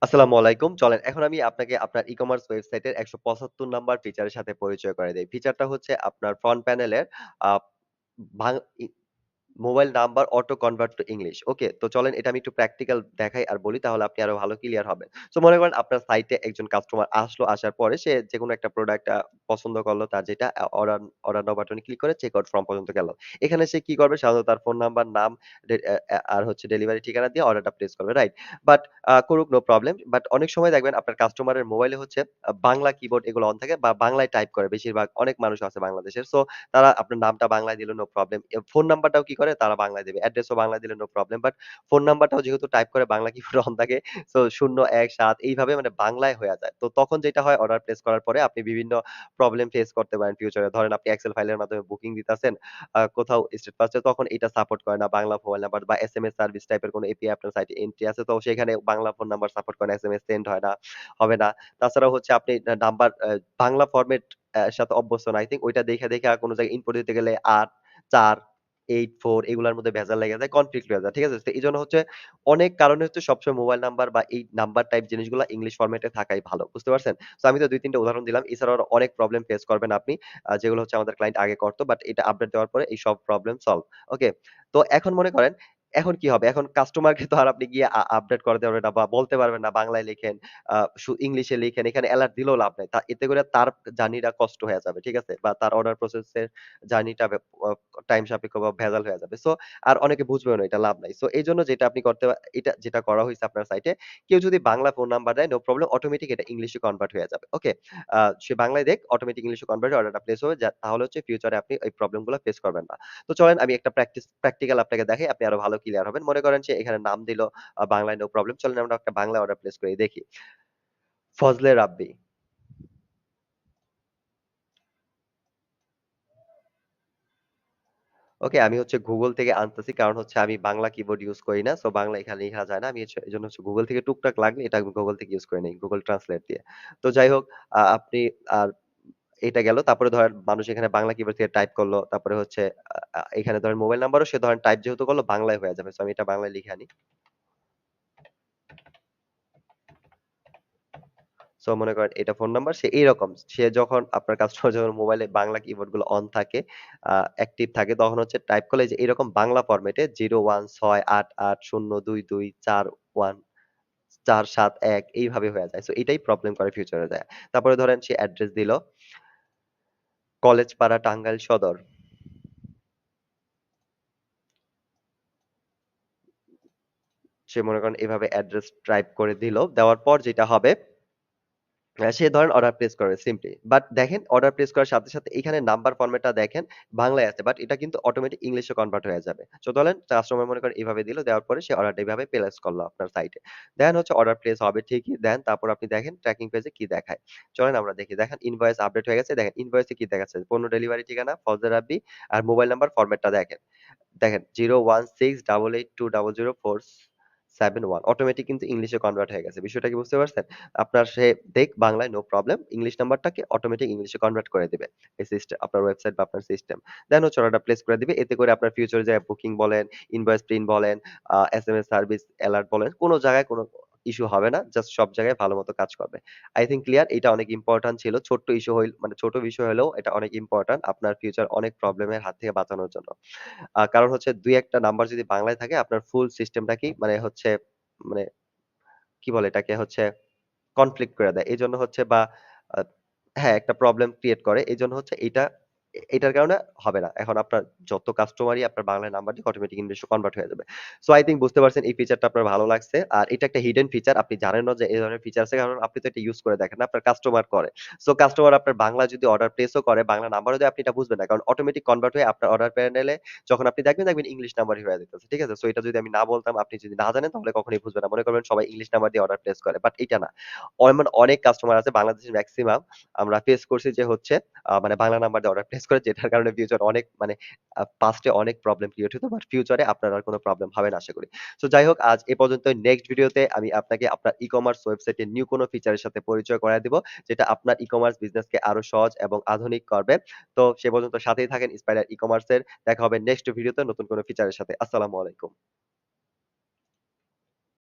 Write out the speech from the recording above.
আসসালামু আলাইকুম। চলেন এখন আমি আপনাকে আপনার ই-কমার্স ওয়েবসাইটের ১৭৫ নাম্বার ফিচারের সাথে পরিচয় করায় দেই। ফিচারটা হচ্ছে আপনার ফ্রন্ট প্যানেলের আ ভাং ই mobile number auto convert to English. Okay? তো চলেন এটা আমি একটু প্র্যাকটিক্যাল দেখাই আর বলি তাহলে আপনি আরো ভালো ক্লিয়ার হবেন। সো মনে করেন আপনার সাইটে একজন কাস্টমার আসলো, আসার পরে সে যেকোনো একটা প্রোডাক্ট পছন্দ করলো তার যেটা অর্ডার অর্ডার নাও বাটনে ক্লিক করে চেক আউট ফ্রম পর্যন্ত গেল। এখানে সে কি করবে? সাধারণত তার ফোন নাম্বার, নাম, ডে অ্যা অ্যা আর হচ্ছে ডেলিভারি ঠিকানা দিয়ে অর্ডারটা প্লেস করবে, রাইট? বাট করুক নো প্রবলেম। বাট অনেক সময় দেখবেন আপনার কাস্টমারের মোবাইলে হচ্ছে বাংলা কিবোর্ড এগুলো অন থাকে বা বাংলায় টাইপ করে বেশিরভাগ অনেক মানুষ আছে বাংলাদেশের। সো তারা আপনার নামটা বাংলায় দিল নো প্রবলেম। ফোন নাম্বারটাও কি করে? তারা বাংলায় দিবে। অ্যাড্রেসও বাংলায় দিলে নো প্রবলেম। বাট ফোন নাম্বারটাও যেহেতু টাইপ করে বাংলা কিবোর্ডে অন থাকে, সো ০, ১, ৭ এইভাবে মানে বাংলায় হইয়া যায়। তো তখন যেটা হয় অর্ডার প্লেস করার পরে আপনি বিভিন্ন প্রবলেম ফেস করতে পারেন ফিউচারে। ধরেন আপনি এক্সেল ফাইলের মাধ্যমে বুকিং দিতাছেন। কোথাও স্টেট ফার্স্ট এ তখন এটা সাপোর্ট করে না বাংলা মোবাইল নাম্বার বা এসএমএস সার্ভিস টাইপের কোনো এপিআই আপনার সাইটে এন্ট্রি আছে। তো সেখানে বাংলা ফোন নাম্বার সাপোর্ট করে না, এসএমএস সেন্ড হয় না, হবে না। তাছাড়াও হচ্ছে আপনি নাম্বার বাংলা ফরমেট সাথে অভ্যস্ত না। আই থিংক ওইটা দেইখা কোন জায়গায় ইনপুট দিতে গেলে ৮, ৪, ৮, ৪ এগুলার মধ্যে ভেজাল লেগে যায়, কনফ্লিক্ট হয়ে যায়। ঠিক আছে? তো এজন্য হচ্ছে অনেক কারণে হচ্ছে সবসময় মোবাইল নাম্বার বা এই নাম্বার টাইপ জিনিসগুলা ইংলিশ ফরমেটে থাকাই ভালো। বুঝতে পারছেন? সো আমি তো ২-৩ টা উদাহরণ দিলাম। এছাড়াও আরো অনেক প্রবলেম ফেস করবেন আপনি। যেগুলো হচ্ছে আমাদের ক্লায়েন্ট আগে করত। বাট এটা আপডেট দেওয়ার পরে এই সব প্রবলেম সলভ। ওকে? তো এখন মনে করেন এখন কি হবে? এখন কাস্টমারকে তো আর আপনি গিয়ে আপডেট করাতে পারবেন না বা বলতে পারবেন না বাংলায় লিখেন, আ ইংলিশে লিখেন। এখানে এলার্ট দিলেও লাভ নাই। এতে করে তার জার্নিটা কষ্ট হয়ে যাবে। ঠিক আছে? বা তার অর্ডার প্রসেস এর জার্নিটা অ টাইম সাপেক্ষ বা ভেজাল হয়ে যাবে। সো আর অনেকে বুঝবেও না এটা লাভ নাই। সো এজন্য যেটা আপনি করতে এটা যেটা করা হইছে আপনার সাইটে, কেউ যদি বাংলা ফোন নাম্বার দেয় নো প্রবলেম অটোমেটিক এটা ইংলিশে কনভার্ট হয়ে যাবে। ওকে? সে বাংলায় দেখ অটোমেটিক ইংলিশে কনভার্ট হয়ে অর্ডারটা প্লেস হবে। তাহলে হচ্ছে ফিউচারে আপনি এই প্রবলেম গুলা ফেস করবেন না। তো চলেন আমি একটা প্র্যাকটিক্যাল আপনাকে দেখাই। আপনি আরো ভালো ক্লিয়ার হবেন। মনে করেন সে এখানে নাম দিল বাংলায় নো প্রবলেম। চলেন আমরা একটা বাংলায় অর্ডার প্লেস করি দেখি। ফজলে রাব্বি। ওকে, আমি হচ্ছে Google থেকে আনতেছি। কারণ হচ্ছে আমি বাংলা কিবোর্ড ইউজ করি না। সো বাংলা এখানে লেখা যায় না। আমি এজন্য হচ্ছে Google থেকে টুকটাক লাগলে এটা আমি Google থেকে ইউজ করে নেই। Google Translate দিয়ে। তো যাই হোক আপনি আর এটা গেল। তারপরে ধরেন মানুষ এখানে বাংলা কিবোর্ড থেকে টাইপ করল। তারপরে হচ্ছে এখানে ধরেন মোবাইল নাম্বারও সে ধরেন টাইপ যেহেতু করল বাংলায় হয়ে যাবে। সো আমি এটা বাংলায় লিখে আনি। সো মনে করেন এটা ফোন নাম্বার সে এইরকম। সে যখন আপনার কাস্টমার যখন মোবাইলে বাংলা কিবোর্ড গুলো অন থাকে, অ্যাক্টিভ থাকে তখন হচ্ছে টাইপ করলে যে এরকম বাংলা ফরমেটে 0168802241 471 এইভাবে হয়ে যায়। সো এটাই প্রবলেম করে ফিউচারে যায়। তারপরে ধরেন সে অ্যাড্রেস দিল কলেজপাড়া টাঙ্গাইল সদর। সে মনে করেন এভাবে অ্যাড্রেস টাইপ করে দিল। দেওয়ার পর যেটা হবে সে ধরেন অর্ডার প্লেস করবে সিম্পলি। বাট দেখেন অর্ডার প্লেস করার সাথে এখানে নাম্বার ফরমেটটা দেখেন বাংলায় আছে। বাট এটা কিন্তু অটোমেটিক ইংলিশে কনভার্ট হয়ে যাবে। সো ধরেন কাস্টমার মনে করেন এভাবে দিল, দেওয়ার পরে সে অর্ডারটা এভাবে প্লেস করল আপনার সাইটে। দেন হচ্ছে অর্ডার প্লেস হবে ঠিকই। দেন তারপর আপনি দেখেন ট্র্যাকিং পেজে কি দেখায়। চলেন আমরা দেখি। দেখেন ইনভয়েস আপডেট হয়ে গেছে। দেখেন ইনভয়েসে কি দেখাচ্ছে? পণ্য ডেলিভারি ঠিকানা ফজলে রাব্বি আর মোবাইল নাম্বার ফরমেটটা দেখেন। দেখেন 01600400471 অটোমেটিক কিন্তু ইংলিশে কনভার্ট হয়ে গেছে। বিষয়টা কি বুঝতে পারছেন? আপনার সে দেখ বাংলায় নো প্রবলেম। ইংলিশ নাম্বারটাকে অটোমেটিক ইংলিশে কনভার্ট করে দিবে। এই আপনার ওয়েবসাইট বা আপনার সিস্টেম। দেন হচ্ছে অর্ডারটা প্লেস করে দিবে। এতে করে আপনার ফিউচারে যে বুকিং বলেন, ইনভয়েস প্রিন্ট বলেন, এসএমএস সার্ভিস এলার্ট বলেন, কোন জায়গায় কোন ইস্যু হবে না। জাস্ট সব জায়গায় ভালোমতো কাজ করবে। আই থিংক ক্লিয়ার এটা অনেক ইম্পোর্টেন্ট ছিল। ছোট্ট ইস্যু মানে ছোট বিষয় হলেও এটা অনেক ইম্পোর্টেন্ট আপনার ফিউচার অনেক প্রবলেমের হাত থেকে বাঁচানোর জন্য। কারণ হচ্ছে ২-১ টা নাম্বার যদি বাংলায় থাকে আপনার ফুল সিস্টেমটাকেই মানে হচ্ছে মানে কি বলে এটাকে হচ্ছে কনফ্লিক্ট করে দেয়। এজন্য হচ্ছে বা আ হ্যাঁ, একটা প্রবলেম ক্রিয়েট করে। এজন্য হচ্ছে এটার কারণে হবে না। এখন আপনার যত কাস্টমারই আপনার বাংলায় নাম্বার দিক অটোমেটিক ইংলিশে কনভার্ট হয়ে যাবে। সো আই থিংক বুঝতে পারছেন এই ফিচারটা আপনার ভালো লাগছে। আর এটা একটা হিডেন ফিচার। আপনি জানেন না যে এই ধরনের ফিচার আছে কারণ আপনি তো এটা ইউজ করে দেখেন না। আপনার কাস্টমার করে। সো কাস্টমার আপনার বাংলা যদি অর্ডার প্লেসও করে, বাংলা নাম্বারও দেয় আপনি এটা বুঝবেন না। কারণ অটোমেটিক কনভার্ট হয়ে আপনার অর্ডার প্যানেলে যখন আপনি দেখবেন ইংলিশ নাম্বারই হয়ে যাইতেছে। ঠিক আছে? সো এটা যদি আমি না বলতাম, আপনি যদি না জানেন তাহলে কখনোই বুঝবেন না। মনে করবেন সবাই ইংলিশ নাম্বার দিয়ে অর্ডার প্লেস করে। বাট এটা না। এমন অনেক কাস্টমার আছে বাংলাদেশের মেক্সিমাম আমরা ফেস করছি যে হচ্ছে মানে বাংলা নাম্বার দিয়ে অর্ডার প্লেস করে যেটার কারণে ফিউচার অনেক মানে পাস্ট এ অনেক প্রবলেম ক্রিয়েট হতো। বাট ফিউচারে আপনার আর কোন প্রবলেম হবে না আশা করি। সো যাই হোক আজ এ পর্যন্তই। নেক্সট ভিডিওতে আমি আপনাকে আপনার ই-কমার্স ওয়েবসাইটের নিউ কোন ফিচারের সাথে পরিচয় করায় দিব। যেটা আপনার ই-কমার্স বিজনেসকে আরো সহজ এবং আধুনিক করবে। তো সে পর্যন্ত সাথেই থাকেন ইন্সপায়ার ই-কমার্স এর। দেখা হবে নেক্সট ভিডিওতে নতুন কোন ফিচারের সাথে। আসসালামু আলাইকুম।